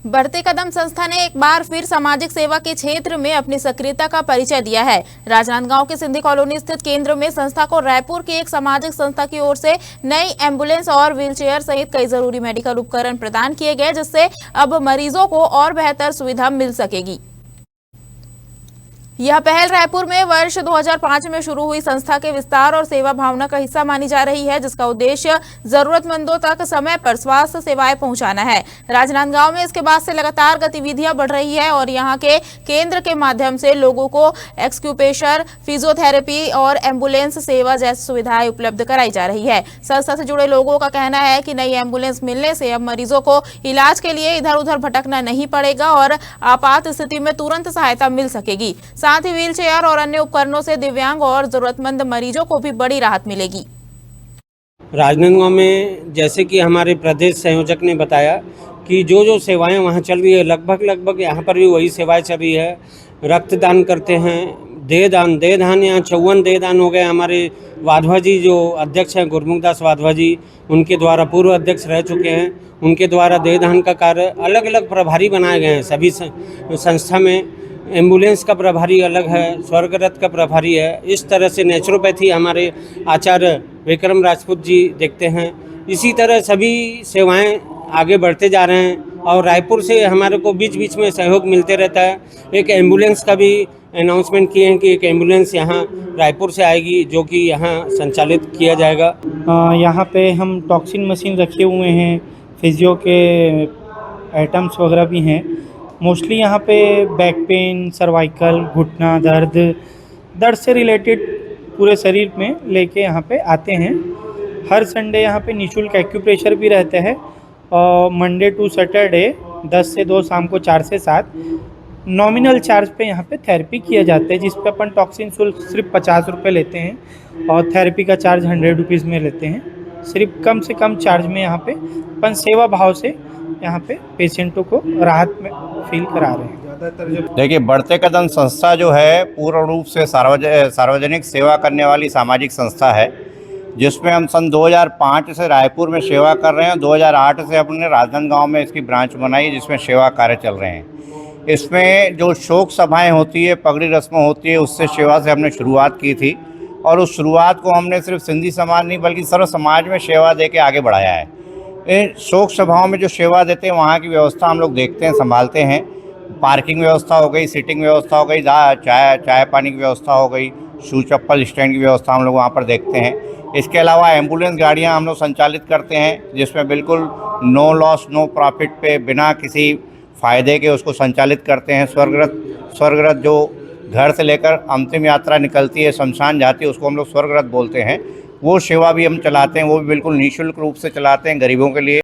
बढ़ते कदम संस्था ने एक बार फिर सामाजिक सेवा के क्षेत्र में अपनी सक्रियता का परिचय दिया है। राजनांदगांव के सिंधी कॉलोनी स्थित केंद्र में संस्था को रायपुर की एक सामाजिक संस्था की ओर से नई एम्बुलेंस और व्हीलचेयर सहित कई जरूरी मेडिकल उपकरण प्रदान किए गए, जिससे अब मरीजों को और बेहतर सुविधा मिल सकेगी। यह पहल रायपुर में वर्ष 2005 में शुरू हुई संस्था के विस्तार और सेवा भावना का हिस्सा मानी जा रही है, जिसका उद्देश्य जरूरतमंदों तक समय पर स्वास्थ्य सेवाएं पहुंचाना है। राजनांदगांव में इसके बाद से लगातार गतिविधियां बढ़ रही है और यहां के केंद्र के माध्यम से लोगों को एक्यूप्रेशर, फिजियोथेरेपी और एम्बुलेंस सेवा जैसी सुविधाएं उपलब्ध कराई जा रही है। संस्था से जुड़े लोगों का कहना है कि नई एम्बुलेंस मिलने से अब मरीजों को इलाज के लिए इधर उधर भटकना नहीं पड़ेगा और आपात स्थिति में तुरंत सहायता मिल सकेगी। साथ ही व्हीलचेयर और अन्य उपकरणों से दिव्यांग और जरूरतमंद मरीजों को भी बड़ी राहत मिलेगी। राजनांदगांव में जैसे कि हमारे प्रदेश संयोजक ने बताया कि जो सेवाएं वहां चल रही है, लगभग यहाँ पर भी वही सेवाएं चल रही है। रक्तदान करते हैं, देहदान यहाँ 54 देहदान हो गए। हमारे वाधवा जी जो अध्यक्ष हैं, गुरमुखदास वाधवा जी, उनके द्वारा पूर्व अध्यक्ष रह चुके हैं, उनके द्वारा देहदान का कार्य अलग अलग प्रभारी बनाए गए हैं। सभी संस्था में एम्बुलेंस का प्रभारी अलग है, स्वर्गरथ का प्रभारी है। इस तरह से नेचुरोपैथी हमारे आचार्य विक्रम राजपूत जी देखते हैं। इसी तरह सभी सेवाएं आगे बढ़ते जा रहे हैं और रायपुर से हमारे को बीच बीच में सहयोग मिलते रहता है। एक एम्बुलेंस का भी अनाउंसमेंट किए हैं कि एक एम्बुलेंस यहाँ रायपुर से आएगी, जो कि यहाँ संचालित किया जाएगा। यहाँ पे हम टॉक्सिन मशीन रखे हुए हैं, फिजियो के आइटम्स वगैरह भी हैं। मोस्टली यहाँ पे बैक पेन, सर्वाइकल, घुटना दर्द से रिलेटेड पूरे शरीर में लेके यहाँ पे आते हैं। हर संडे यहाँ पे निःशुल्क एक्यूप्रेशर भी रहते हैं और मंडे टू सैटरडे 10 से 2, शाम को 4 से 7 नॉमिनल चार्ज पे यहाँ पे थेरेपी किया जाता है, जिस पे अपन टॉक्सिन शुल्क सिर्फ 50 रुपये लेते हैं और थेरेपी का चार्ज 100 रुपीज़ में लेते हैं। सिर्फ कम से कम चार्ज में यहाँ पे अपन सेवा भाव से यहाँ पे पेशेंटों को राहत में फील करा रहे हैं। देखिए, बढ़ते कदम संस्था जो है पूर्ण रूप से सार्वजनिक सेवा करने वाली सामाजिक संस्था है, जिसमें हम सन 2005 से रायपुर में सेवा कर रहे हैं। 2008 से अपने राजनांदगांव में इसकी ब्रांच बनाई, जिसमें सेवा कार्य चल रहे हैं। इसमें जो शोक सभाएं होती है, पगड़ी रस्में होती है, उससे सेवा से हमने शुरुआत की थी और उस शुरुआत को हमने सिर्फ सिंधी समाज नहीं बल्कि सर्व समाज में सेवा दे के आगे बढ़ाया है। इन शोक सभाओं में जो सेवा देते हैं, वहाँ की व्यवस्था हम लोग देखते हैं, संभालते हैं। पार्किंग व्यवस्था हो गई, सीटिंग व्यवस्था हो गई, चाय पानी की व्यवस्था हो गई, शू चप्पल स्टैंड की व्यवस्था हम लोग वहाँ पर देखते हैं। इसके अलावा एम्बुलेंस गाड़ियाँ हम लोग संचालित करते हैं, जिसमें बिल्कुल नो लॉस नो प्रॉफिट पे बिना किसी फ़ायदे के उसको संचालित करते हैं। स्वर्गरथ जो घर से लेकर अंतिम यात्रा निकलती है, शमशान जाती है, उसको हम लोग स्वर्गरथ बोलते हैं। वो सेवा भी हम चलाते हैं, वो भी बिल्कुल निःशुल्क रूप से चलाते हैं गरीबों के लिए।